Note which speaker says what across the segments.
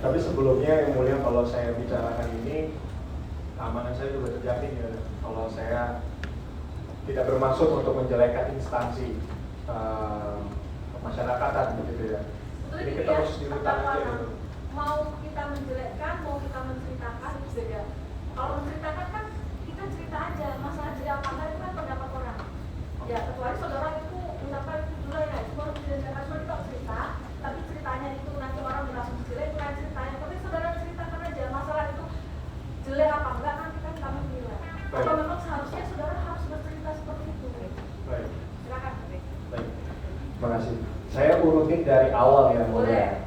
Speaker 1: Tapi sebelumnya yang mulia, kalau saya bicarakan ini, keamanan saya juga terjamin ya. Kalau saya tidak bermaksud untuk menjelekkan instansi masyarakatan begitu ya. Jadi kita harus diminta aja gitu.
Speaker 2: Mau kita menjelekkan, mau kita menceritakan itu beda. Kalau menceritakan kan kita cerita aja, masalah jadi apa enggak itu kan pendapat orang. Ya kecuali saudara itu misalkan itu dulu ya, itu baru menjelekkan, cuma kita cerita, tapi ceritanya itu nanti orang langsung jelek, bukan ceritanya. Tapi saudara ceritakan aja masalah itu jelek apa enggak, nanti kan kami menilai. Kalau memang seharusnya saudara harus bercerita seperti itu.
Speaker 1: Baik.
Speaker 2: Silakan.
Speaker 1: Baik. Terima kasih. Saya urutin dari awal ya, mulia.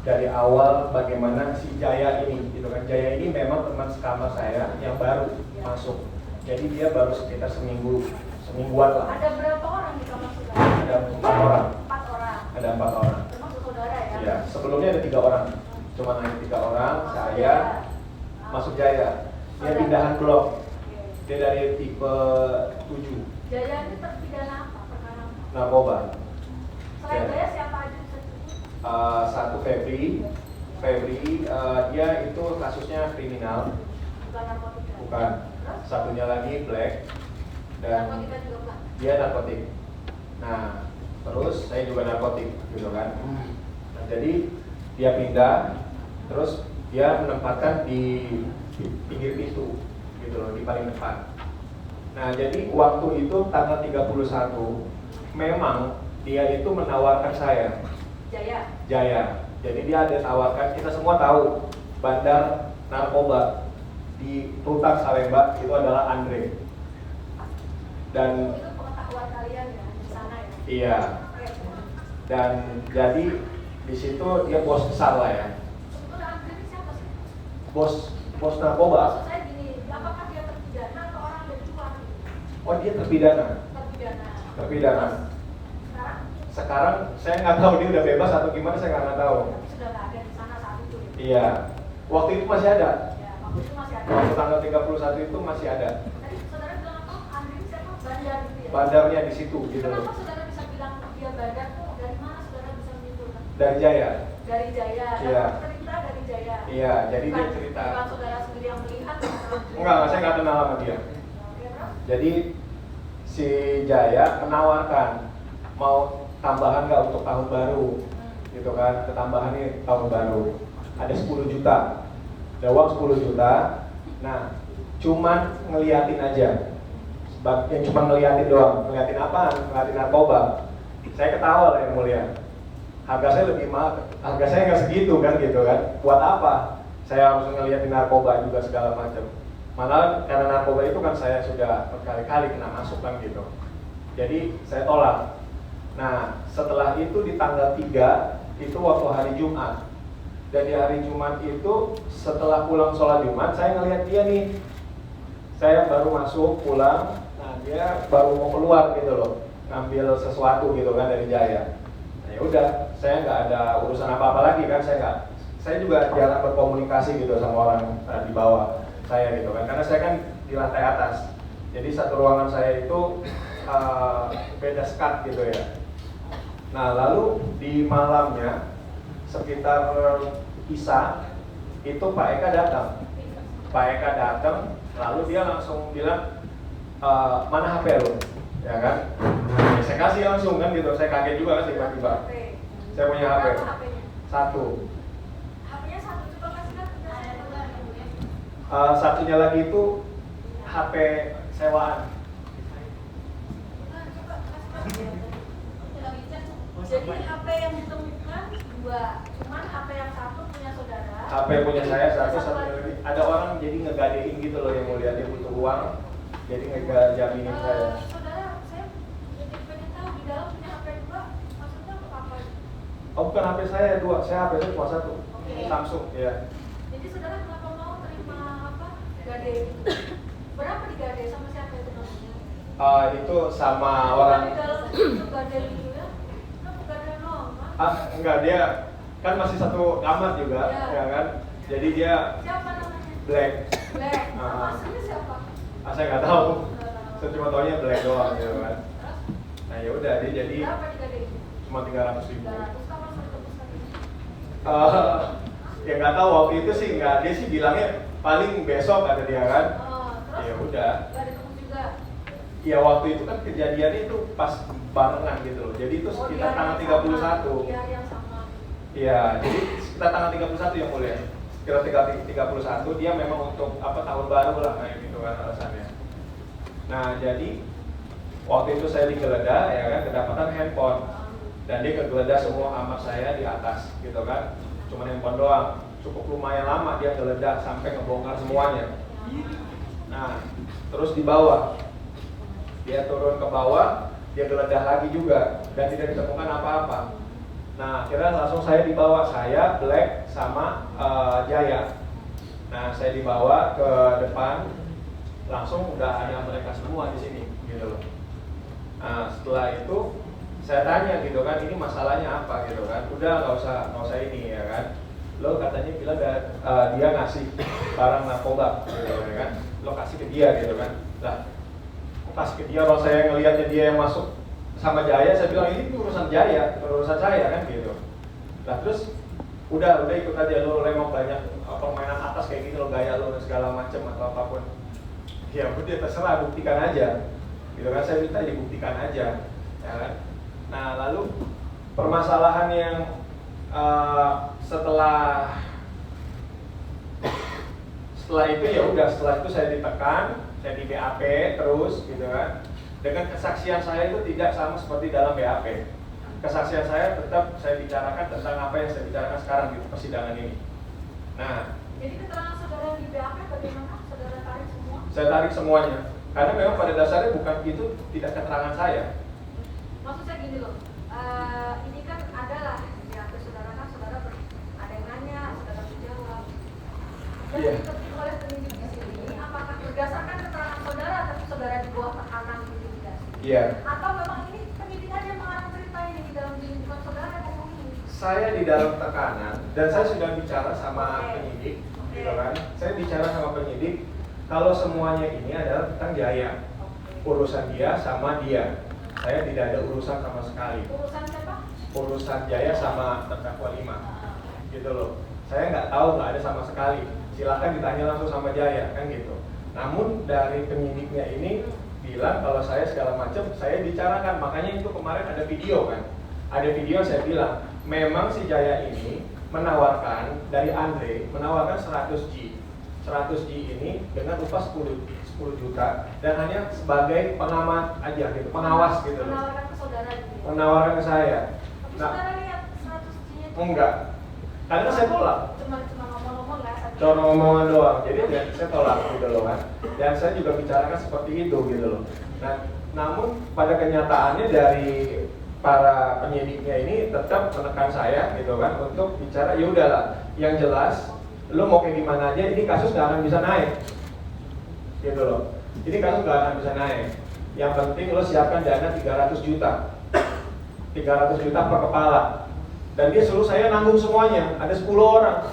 Speaker 1: Dari awal bagaimana si Jaya ini, gitu kan. Jaya ini memang teman sekamar saya yang baru masuk. Jadi dia baru sekitar semingguan lah.
Speaker 2: Ada berapa orang di kamar saudara?
Speaker 1: Ada 4 orang.
Speaker 2: 4 orang.
Speaker 1: Ada 4 orang.
Speaker 2: Termasuk saudara ya?
Speaker 1: Ya, sebelumnya ada 3 orang. Cuma hanya 3 orang, saya masuk Jaya. Dia pindahan blok. Dia dari tipe 7.
Speaker 2: Jaya ini terpidana apa? Perkara apa?
Speaker 1: Narkoba.
Speaker 2: Selain Jaya siapa aja?
Speaker 1: Satu Febri, dia itu kasusnya kriminal,
Speaker 2: Bukan narkotika.
Speaker 1: bukan. Satunya lagi Black, dan
Speaker 2: Narkotika juga bukan.
Speaker 1: dia narkotik. Nah, terus saya juga narkotik, gitu kan. Nah, jadi dia pindah, terus dia menempatkan di pinggir pintu, gitu loh, di paling depan. Nah, jadi waktu itu tanggal 31, memang dia itu menawarkan saya. Jaya. Jadi dia ada tawarkan, kita semua tahu bandar narkoba di Rutan Salemba itu adalah Andre. Dan
Speaker 2: itu pengetahuan kalian ya di sana ya.
Speaker 1: iya. Dan jadi di situ dia bos besar lah ya.
Speaker 2: Sebetulnya Andre ini siapa sih?
Speaker 1: Bos narkoba.
Speaker 2: Maksud saya gini, apakah dia terpidana atau orang dari luar?
Speaker 1: Oh, dia terpidana.
Speaker 2: Terpidana.
Speaker 1: Sekarang saya nggak tahu dia udah bebas atau gimana, saya nggak tahu.
Speaker 2: Tapi sudah nggak ada di sana saat itu ya?
Speaker 1: Iya. Waktu itu masih ada.
Speaker 2: Ya, waktu itu masih ada.
Speaker 1: Waktu tanggal 31 itu masih ada.
Speaker 2: Tadi saudara bilang apa? Andre ini siapa? Bandar gitu ya?
Speaker 1: Bandarnya di situ gitu.
Speaker 2: Kenapa saudara bisa bilang dia bandar tuh? Dari mana saudara bisa menyimpulkan?
Speaker 1: Dari Jaya.
Speaker 2: Dari Jaya.
Speaker 1: Iya.
Speaker 2: Cerita dari Jaya.
Speaker 1: Iya, jadi
Speaker 2: Bukan,
Speaker 1: dia cerita.
Speaker 2: Bukan saudara sendiri yang melihat.
Speaker 1: Enggak, saya nggak kenal sama dia.
Speaker 2: Oke, bro.
Speaker 1: Jadi si Jaya menawarkan mau tambahan nggak untuk tahun baru, gitu kan? Ketambahan nih tahun baru. Ada 10 juta. Ada uang 10 juta. Nah, cuman ngeliatin aja. Yang cuma ngeliatin doang. Ngeliatin apa? Ngeliatin narkoba. Saya ketawa lah yang mulia. Harga saya lebih mahal. Harga saya nggak segitu kan, gitu kan? Buat apa? Saya harus ngeliatin narkoba juga segala macam. Malah karena narkoba itu kan saya sudah berkali-kali kena masuk kan gitu. Jadi saya tolak. Nah, setelah itu di tanggal 3 itu waktu hari Jumat. Dan di hari Jumat itu setelah pulang sholat Jumat, saya ngelihat dia nih. Saya baru masuk pulang, nah dia baru mau keluar gitu loh, ngambil sesuatu gitu kan dari Jaya. Nah ya udah, saya nggak ada urusan apa-apa lagi kan, saya juga jarang berkomunikasi gitu sama orang di bawah saya gitu kan, karena saya kan di lantai atas. Jadi satu ruangan saya itu beda skat gitu ya. Nah lalu di malamnya sekitar Isya itu Pak Eka datang, lalu dia langsung bilang mana HP lo, ya kan? Nah, saya kasih langsung kan gitu, saya kaget juga kan tiba-tiba. Saya punya HP satu.
Speaker 2: HP-nya satu, coba kasih kan?
Speaker 1: Satunya lagi itu HP sewaan.
Speaker 2: Jadi HP yang ditemukan 2, cuman HP yang satu punya saudara.
Speaker 1: HP punya saya satunya lagi. Ada orang jadi ngegadein gitu loh yang mau lihat, dia butuh uang, jadi ngejaminin saya.
Speaker 2: Saudara, saya jadi pengen tahu di dalam punya HP 2, maksudnya untuk apa?
Speaker 1: Oh bukan HP saya 2, saya HP saya cuma 1.
Speaker 2: Oke.
Speaker 1: Samsung, ya.
Speaker 2: Jadi saudara kenapa mau terima apa? Gade. Berapa digade sama siapa itu namanya?
Speaker 1: Itu sama orang.
Speaker 2: Di dalam itu gade itu ya? Kenapa gade normal?
Speaker 1: Enggak, dia kan masih satu kamar juga, ya kan? Jadi dia
Speaker 2: Siapa namanya?
Speaker 1: Black.
Speaker 2: Black. Nama aslinya siapa?
Speaker 1: Saya nggak tahu. Saya cuma taunya Black doang gitu kan. Nah ya udah, dia jadi
Speaker 2: Berapa digade?
Speaker 1: cuma 300.000.
Speaker 2: 300 kamar satu besar ini.
Speaker 1: Ya nggak tahu waktu itu sih nggak, dia sih bilangnya paling besok kata dia kan.
Speaker 2: Terus
Speaker 1: Ya udah.
Speaker 2: nggak ditemu juga.
Speaker 1: Ya waktu itu kan kejadiannya itu pas barengan gitu loh. Jadi itu sekitar tanggal 31.
Speaker 2: Iya yang sama.
Speaker 1: Iya, jadi sekitar tanggal 31 yang mulia. Sekitar 31 dia memang untuk apa tahun baru lah kayak gitu kan alasannya. Nah, jadi waktu itu saya digeledah ya kan, kedapatan handphone. Dan dia kegeledah semua kamar saya di atas gitu kan. Cuma handphone doang. Cukup lumayan lama dia geledah sampai ngebongkar semuanya. Nah, terus di bawah. Dia turun ke bawah, dia geledah lagi juga dan tidak ditemukan apa-apa. Nah, akhirnya langsung saya dibawa, saya, Black, sama Jaya. Nah, saya dibawa ke depan, langsung udah ada mereka semua di sini, gitu loh. Nah, setelah itu saya tanya gitu kan, ini masalahnya apa gitu kan? Udah nggak usah ini ya kan? Lo katanya bilang dia ngasih barang narkoba, gitu kan? Lo kasih ke dia gitu kan? Lah, kasih ke dia, kalau saya ngelihatnya dia yang masuk sama Jaya, saya bilang ini urusan Jaya, bukan urusan saya kan gitu. Nah terus udah ikut aja, lo memang banyak permainan atas kayak gini, lo gaya lo dan segala macam atau apapun. Ya udah terserah, buktikan aja. Gitu kan, saya minta dibuktikan aja, ya kan. Nah lalu permasalahan yang setelah itu ya udah, setelah itu saya ditekan, saya di BAP terus gitu kan. Dengan kesaksian saya itu tidak sama seperti dalam BAP. Kesaksian saya tetap saya bicarakan tentang apa yang saya bicarakan sekarang di persidangan ini. Nah,
Speaker 2: jadi keterangan saudara di BAP bagaimana? Saudara tarik semua?
Speaker 1: Saya tarik semuanya. Karena memang pada dasarnya bukan itu, tidak keterangan saya.
Speaker 2: Maksud saya gini loh, ini kan adalah BAP saudara kan, saudara ada yang nanya, saudara menjawab. Dan
Speaker 1: Iya.
Speaker 2: diketik oleh penyidik di sini, apakah berdasarkan keterangan saudara tapi saudara di bawah tekanan intimidasi?
Speaker 1: Iya.
Speaker 2: Atau memang ini penyidik aja yang mengarang cerita ini di dalam diri, bukan saudara yang ngomong ini?
Speaker 1: Saya di dalam tekanan dan saya sudah bicara sama penyidik, gitu kan. Saya bicara sama penyidik kalau semuanya ini adalah tentang Jaya. Urusan dia sama dia. Saya tidak ada urusan sama sekali.
Speaker 2: Urusan siapa?
Speaker 1: Urusan Jaya sama terdakwa 5. Gitu loh. Saya nggak tahu, nggak ada sama sekali. Silahkan ditanya langsung sama Jaya, kan gitu. Namun dari penyidiknya ini bilang kalau saya segala macam, saya bicarakan. Makanya itu kemarin ada video kan. Ada video saya bilang, memang si Jaya ini menawarkan dari Andre, menawarkan 100G. 100G ini dengan upah 10 juta dan hanya sebagai pengamat aja gitu, pengawas gitu loh.
Speaker 2: Menawarkan ke saudara gitu ya?
Speaker 1: Menawarkan ke saya.
Speaker 2: Tapi
Speaker 1: Nah,
Speaker 2: saudara lihat 100G-nya itu?
Speaker 1: enggak. Karena saya tolak.
Speaker 2: Cuma ngomong-ngomong lah.
Speaker 1: Cuma ngomongan doang. Jadi ya, saya tolak gitu loh kan. Dan saya juga bicarakan seperti itu gitu loh. Nah, namun pada kenyataannya dari para penyidiknya ini tetap menekan saya gitu kan untuk bicara, ya udahlah, yang jelas lo mau kayak gimana aja, ini kasus gak akan bisa naik gitu loh. Ini kasus gak akan bisa naik. Yang penting lo siapkan dana 300 juta 300 juta per kepala. Dan dia suruh saya nanggung semuanya, ada 10 orang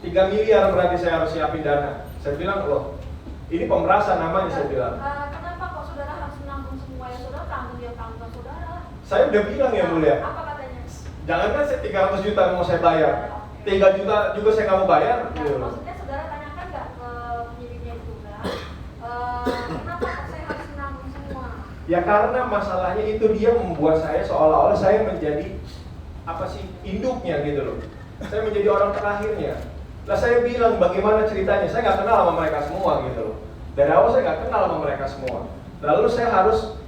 Speaker 1: 3 miliar berarti saya harus siapin dana. Saya bilang, loh ini pemerasan namanya, saya bilang.
Speaker 2: Kenapa kok saudara harus menanggung semua yang saudara tanggung, yang tanggung saudara?
Speaker 1: Saya udah bilang ya mulia,
Speaker 2: Apa katanya?
Speaker 1: jangankan saya 300 juta mau saya bayar, 3 juta juga saya nggak mau bayar gitu.
Speaker 2: Maksudnya saudara tanyakan nggak ke penyidiknya juga, kenapa kok saya harus menanggung semua?
Speaker 1: Ya karena masalahnya itu dia membuat saya seolah-olah saya menjadi apa sih, induknya gitu loh. Saya menjadi orang terakhirnya. Lah saya bilang bagaimana ceritanya, saya nggak kenal sama mereka semua gitu loh. Dari awal saya nggak kenal sama mereka semua. Lalu saya harus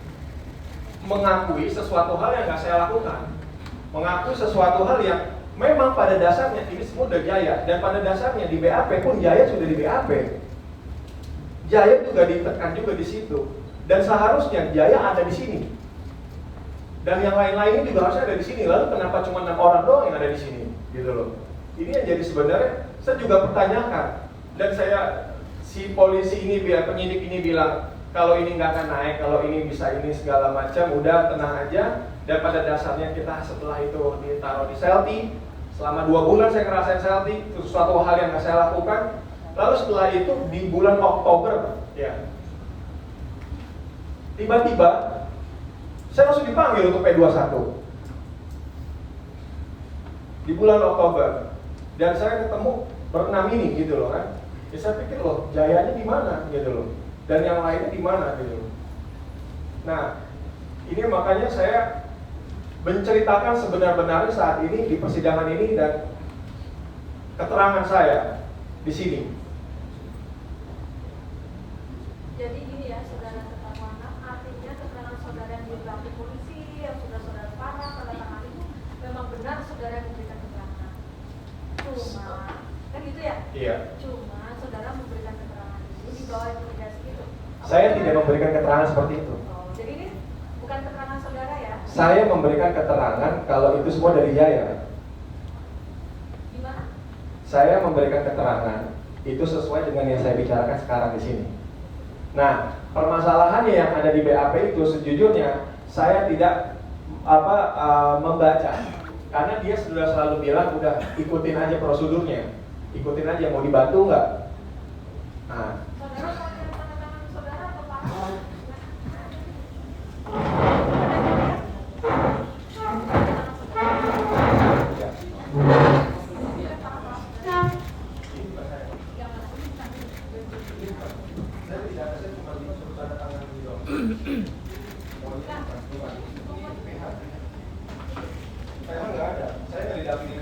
Speaker 1: mengakui sesuatu hal yang nggak saya lakukan. Mengakui sesuatu hal yang memang pada dasarnya ini semua udah Jaya. Dan pada dasarnya di BAP pun Jaya sudah di BAP. Jaya juga ditekan juga di situ. Dan seharusnya Jaya ada di sini. Dan yang lain-lainnya juga harusnya ada di sini. Lalu kenapa cuma 6 orang doang yang ada di sini? Gitu loh. Ini yang jadi sebenarnya saya juga pertanyakan. Dan si polisi ini, penyidik ini bilang kalau ini nggak akan naik, kalau ini bisa ini segala macam, udah tenang aja. Dan pada dasarnya kita setelah itu ditaruh di Selti, selama 2 bulan saya ngerasain Selti, itu sesuatu hal yang nggak saya lakukan. Lalu setelah itu di bulan Oktober, ya, tiba-tiba saya langsung dipanggil untuk P21 di bulan Oktober. Dan saya ketemu berenam ini gitu loh kan. Ya saya pikir loh, Jayanya di mana gitu loh. Dan yang lainnya di mana gitu loh. Nah, ini makanya saya menceritakan sebenar-benarnya saat ini di persidangan ini dan keterangan saya di sini.
Speaker 2: Jadi gini ya, saudara terdakwa, artinya keterangan saudara yang diungkapkan polisi, yang sudah saudara tanda tangan itu memang benar saudara yang memberikan keterangan. Cuma, kan gitu ya?
Speaker 1: Iya.
Speaker 2: Cuma saudara memberikan keterangan itu di bawah intimidasi itu.
Speaker 1: Saya tidak memberikan keterangan seperti itu.
Speaker 2: Oh, jadi ini bukan keterangan saudara ya?
Speaker 1: Saya memberikan keterangan kalau itu semua dari Jaya.
Speaker 2: Gimana?
Speaker 1: Saya memberikan keterangan itu sesuai dengan yang saya bicarakan sekarang di sini. Nah, permasalahannya yang ada di BAP itu sejujurnya saya tidak membaca, karena dia sudah selalu bilang udah ikutin aja prosedurnya, ikutin aja, mau dibantu nggak? Nah,
Speaker 2: Saudara mau lihat tanda tangan saudara atau Pak?
Speaker 1: Saya nggak ada, saya nggak didampingi